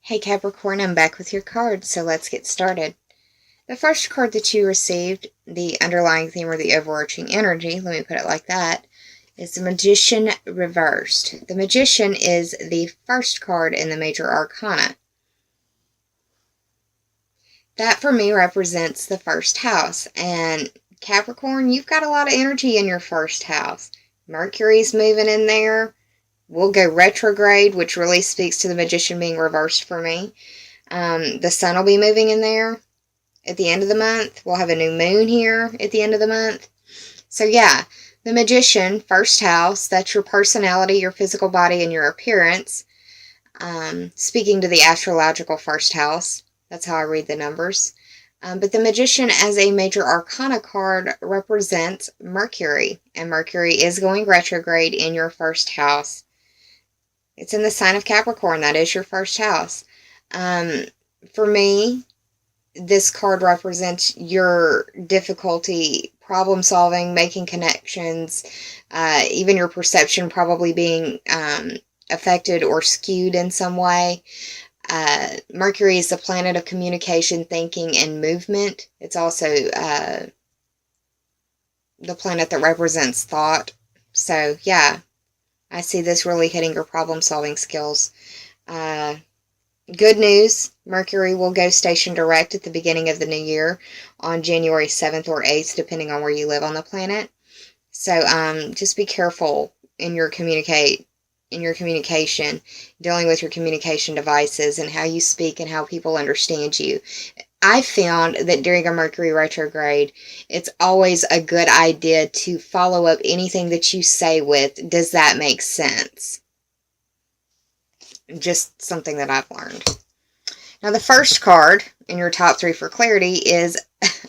Hey Capricorn, I'm back with your cards, so let's get started. The first card that you received, the underlying theme or the overarching energy, let me put it like that, is the Magician reversed. The Magician is the first card in the Major Arcana. That for me represents the first house, and Capricorn, you've got a lot of energy in your first house. Mercury's moving in there. We'll go retrograde, which really speaks to the Magician being reversed for me. The sun will be moving in there at the end of the month. We'll have a new moon here at the end of the month. So yeah, the Magician, first house, that's your personality, your physical body, and your appearance. Speaking to the astrological first house, that's how I read the numbers. But the Magician as a Major Arcana card represents Mercury, and Mercury is going retrograde in your first house. It's in the sign of Capricorn. That is your first house. For me, this card represents your difficulty problem solving, making connections, even your perception probably being affected or skewed in some way. Mercury is the planet of communication, thinking, and movement. It's also the planet that represents thought. So, yeah, I see this really hitting your problem solving skills. Good news, Mercury will go station direct at the beginning of the new year on January 7th or 8th, depending on where you live on the planet. So just be careful in your communication, dealing with your communication devices and how you speak and how people understand you. I found that during a Mercury retrograde, it's always a good idea to follow up anything that you say with, does that make sense? Just something that I've learned. Now, the first card in your top three for clarity is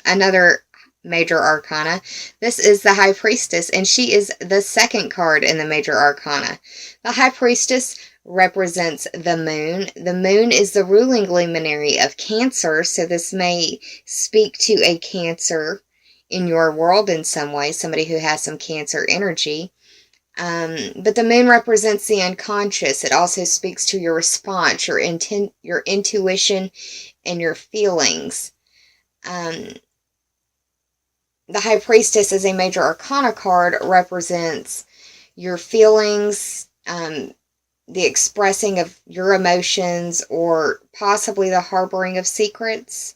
another Major Arcana. This is the High Priestess, and she is the second card in the Major Arcana. The High Priestess represents the moon. The moon is the ruling luminary of Cancer, so this may speak to a Cancer in your world in some way, somebody who has some Cancer energy. But the moon represents the unconscious. It also speaks to your response, your intuition, and your feelings. The High Priestess as a Major Arcana card represents your feelings, the expressing of your emotions, or possibly the harboring of secrets.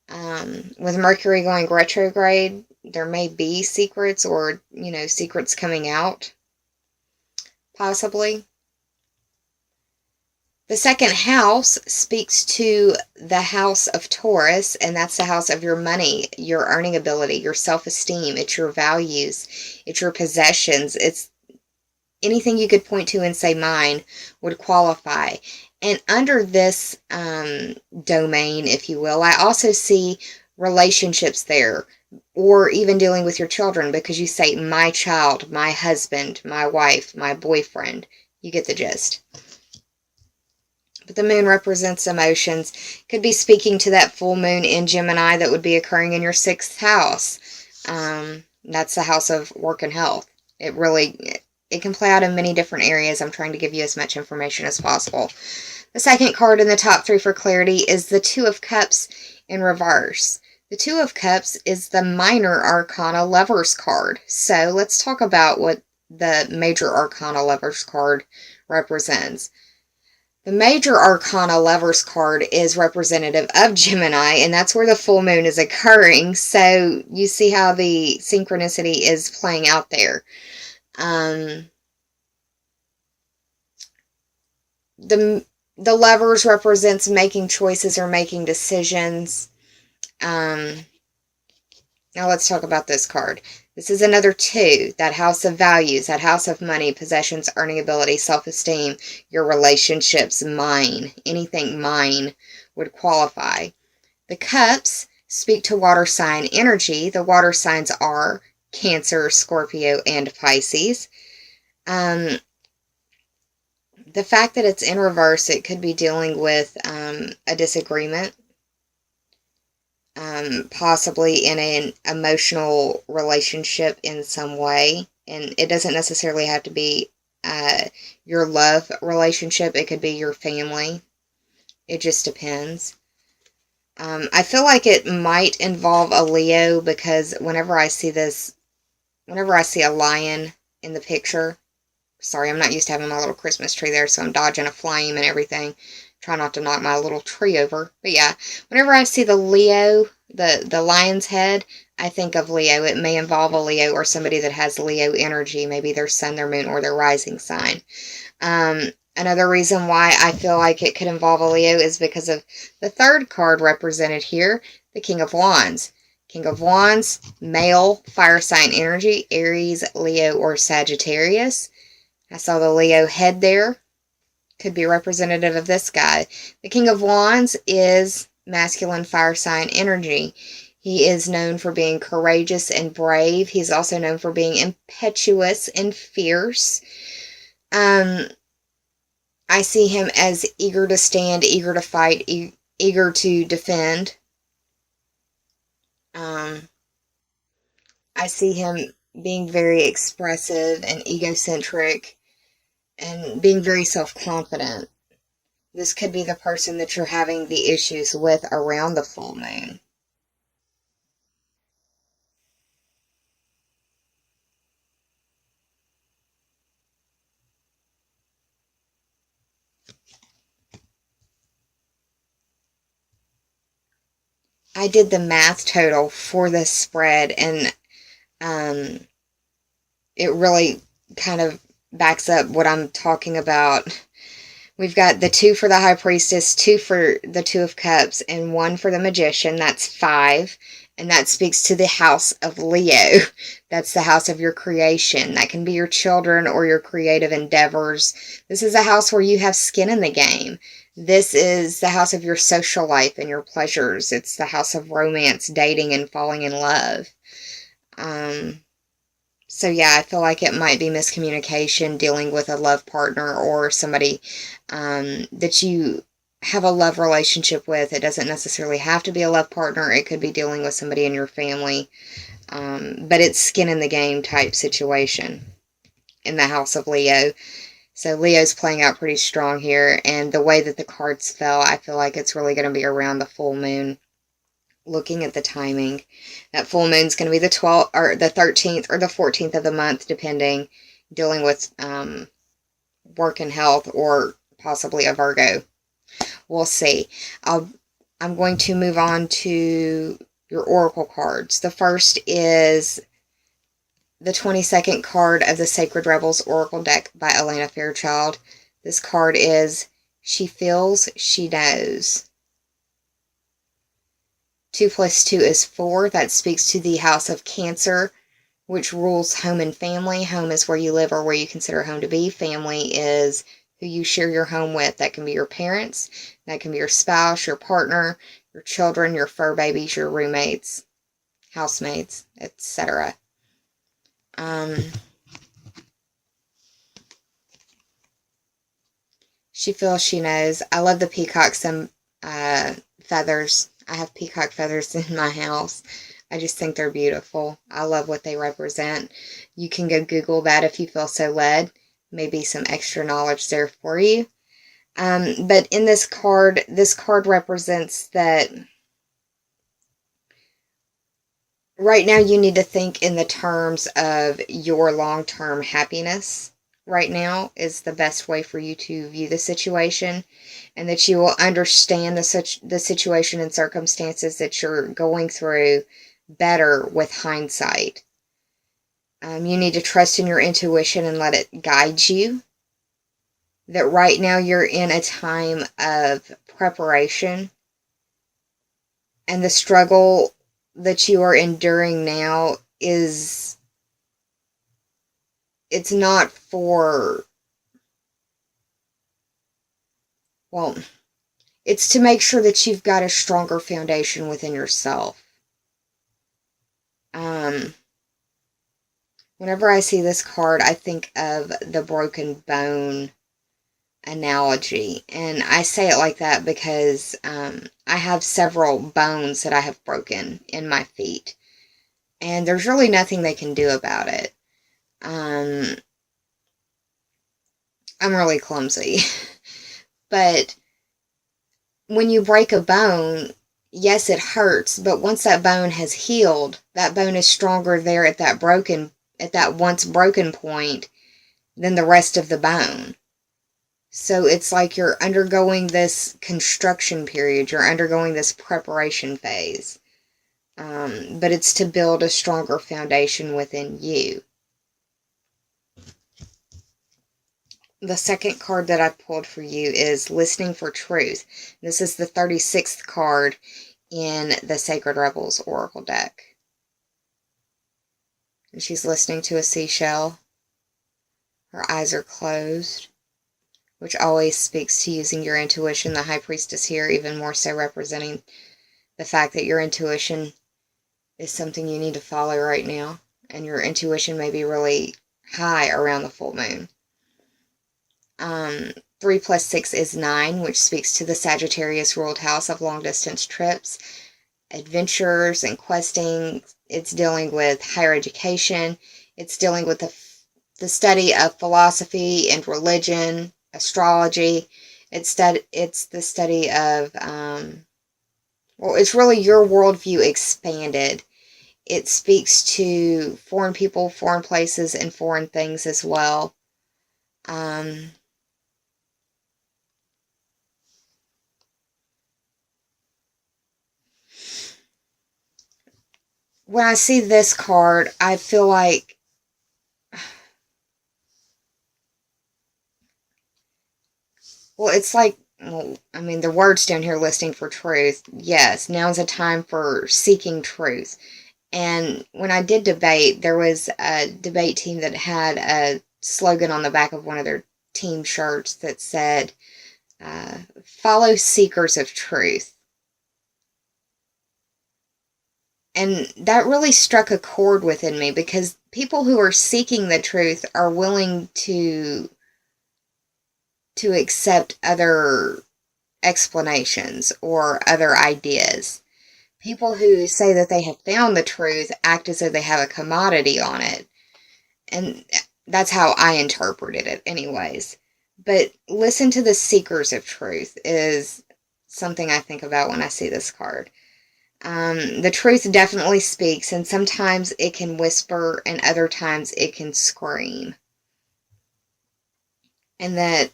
With Mercury going retrograde, there may be secrets or, secrets coming out. Possibly. The second house speaks to the house of Taurus, and that's the house of your money, your earning ability, your self-esteem. It's your values. It's your possessions. It's anything you could point to and say mine would qualify. And under this domain, if you will, I also see relationships there, or even dealing with your children, because you say my child, my husband, my wife, my boyfriend. You get the gist. But the moon represents emotions. Could be speaking to that full moon in Gemini that would be occurring in your sixth house. That's the house of work and health. It can play out in many different areas. I'm trying to give you as much information as possible. The second card in the top three for clarity is the Two of Cups in reverse. The Two of Cups is the Minor Arcana Lovers card. So let's talk about what the Major Arcana Lovers card represents. The Major Arcana Lovers card is representative of Gemini, and that's where the full moon is occurring. So you see how the synchronicity is playing out there. The Lovers represents making choices or making decisions. Now let's talk about this card. This is another two, that house of values, that house of money, possessions, earning ability, self-esteem, your relationships, mine. Anything mine would qualify. The cups speak to water sign energy. The water signs are Cancer, Scorpio, and Pisces. The fact that it's in reverse, it could be dealing with a disagreement. Possibly in an emotional relationship in some way. And it doesn't necessarily have to be your love relationship. It could be your family. It just depends. I feel like it might involve a Leo because whenever I see a lion in the picture, sorry, I'm not used to having my little Christmas tree there, so I'm dodging a flame and everything. Try not to knock my little tree over. But yeah, whenever I see the Leo, the lion's head, I think of Leo. It may involve a Leo or somebody that has Leo energy, maybe their sun, their moon, or their rising sign. Another reason why I feel like it could involve a Leo is because of the third card represented here, the King of Wands. King of Wands, male, fire sign energy, Aries, Leo, or Sagittarius. I saw the Leo head there. Could be representative of this guy. The King of Wands is masculine fire sign energy. He is known for being courageous and brave. He's also known for being impetuous and fierce. I see him as eager to stand, eager to fight, eager to defend. I see him being very expressive and egocentric and being very self-confident. This could be the person that you're having the issues with around the full moon. I did the math total for this spread, and it really kind of backs up what I'm talking about. We've got the 2 for the High Priestess, 2 for the Two of Cups, and 1 for the Magician. That's 5. And that speaks to the house of Leo. That's the house of your creation. That can be your children or your creative endeavors. This is a house where you have skin in the game. This is the house of your social life and your pleasures. It's the house of romance, dating, and falling in love. So yeah, I feel like it might be miscommunication, dealing with a love partner or somebody that you have a love relationship with. It doesn't necessarily have to be a love partner. It could be dealing with somebody in your family. But it's skin in the game type situation in the house of Leo. So Leo's playing out pretty strong here. And the way that the cards fell, I feel like it's really going to be around the full moon. Looking at the timing, that full moon's going to be the 12th or the 13th or the 14th of the month, depending, dealing with work and health or possibly a Virgo. We'll see. I'm going to move on to your oracle cards. The first is the 22nd card of the Sacred Rebels Oracle deck by Elena Fairchild. This card is She Feels, She Knows. 2 plus 2 is 4. That speaks to the house of Cancer, which rules home and family. Home is where you live or where you consider home to be. Family is who you share your home with. That can be your parents. That can be your spouse, your partner, your children, your fur babies, your roommates, housemates, etc. She feels, she knows. I love the peacock feathers. I have peacock feathers in my house. I just think they're beautiful. I love what they represent. You can go Google that if you feel so led. Maybe some extra knowledge there for you. But in this card represents that right now you need to think in the terms of your long-term happiness. Right now is the best way for you to view the situation, and that you will understand the situation and circumstances that you're going through better with hindsight. You need to trust in your intuition and let it guide you. That right now you're in a time of preparation, and the struggle that you are enduring now it's not for, well, it's to make sure that you've got a stronger foundation within yourself. Whenever I see this card, I think of the broken bone analogy. And I say it like that because I have several bones that I have broken in my feet. And there's really nothing they can do about it. I'm really clumsy. But when you break a bone, yes, it hurts, but once that bone has healed, that bone is stronger there at that once broken point than the rest of the bone. So it's like you're undergoing this construction period, you're undergoing this preparation phase. But it's to build a stronger foundation within you. The second card that I pulled for you is Listening for Truth. This is the 36th card in the Sacred Rebels Oracle deck. And she's listening to a seashell. Her eyes are closed, which always speaks to using your intuition. The High Priestess here, even more so representing the fact that your intuition is something you need to follow right now. And your intuition may be really high around the full moon. 3 plus 6 is 9, which speaks to the Sagittarius ruled house of long distance trips, adventures, and questing. It's dealing with higher education. It's dealing with the study of philosophy and religion, astrology. It's the study of, it's really your worldview expanded. It speaks to foreign people, foreign places, and foreign things as well. When I see this card, I feel like it's like, the words down here listing for truth. Yes, now's a time for seeking truth. And when I did debate, there was a debate team that had a slogan on the back of one of their team shirts that said, follow seekers of truth. And that really struck a chord within me, because people who are seeking the truth are willing to accept other explanations or other ideas. People who say that they have found the truth act as though they have a commodity on it. And that's how I interpreted it anyways. But listen to the seekers of truth is something I think about when I see this card. The truth definitely speaks, and sometimes it can whisper, and other times it can scream. And that,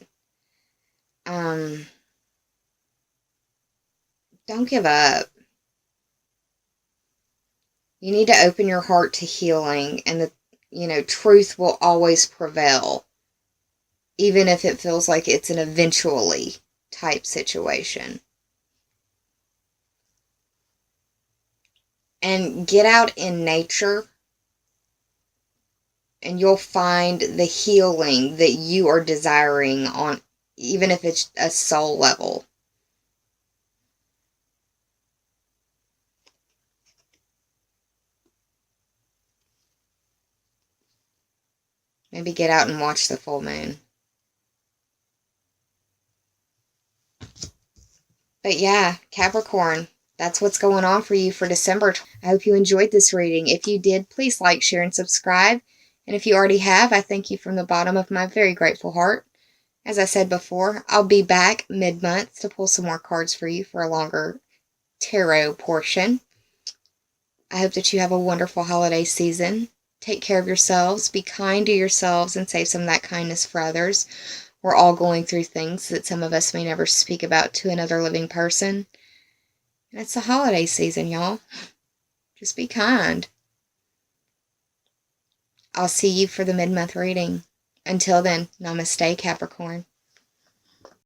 don't give up. You need to open your heart to healing, and truth will always prevail, even if it feels like it's an eventually type situation. And get out in nature, and you'll find the healing that you are desiring, on even if it's a soul level. Maybe get out and watch the full moon. But yeah, Capricorn, that's what's going on for you for December. I hope you enjoyed this reading. If you did, please like, share, and subscribe. And if you already have, I thank you from the bottom of my very grateful heart. As I said before, I'll be back mid-month to pull some more cards for you for a longer tarot portion. I hope that you have a wonderful holiday season. Take care of yourselves, be kind to yourselves, and save some of that kindness for others. We're all going through things that some of us may never speak about to another living person. And it's the holiday season, y'all. Just be kind. I'll see you for the mid-month reading. Until then, namaste, Capricorn.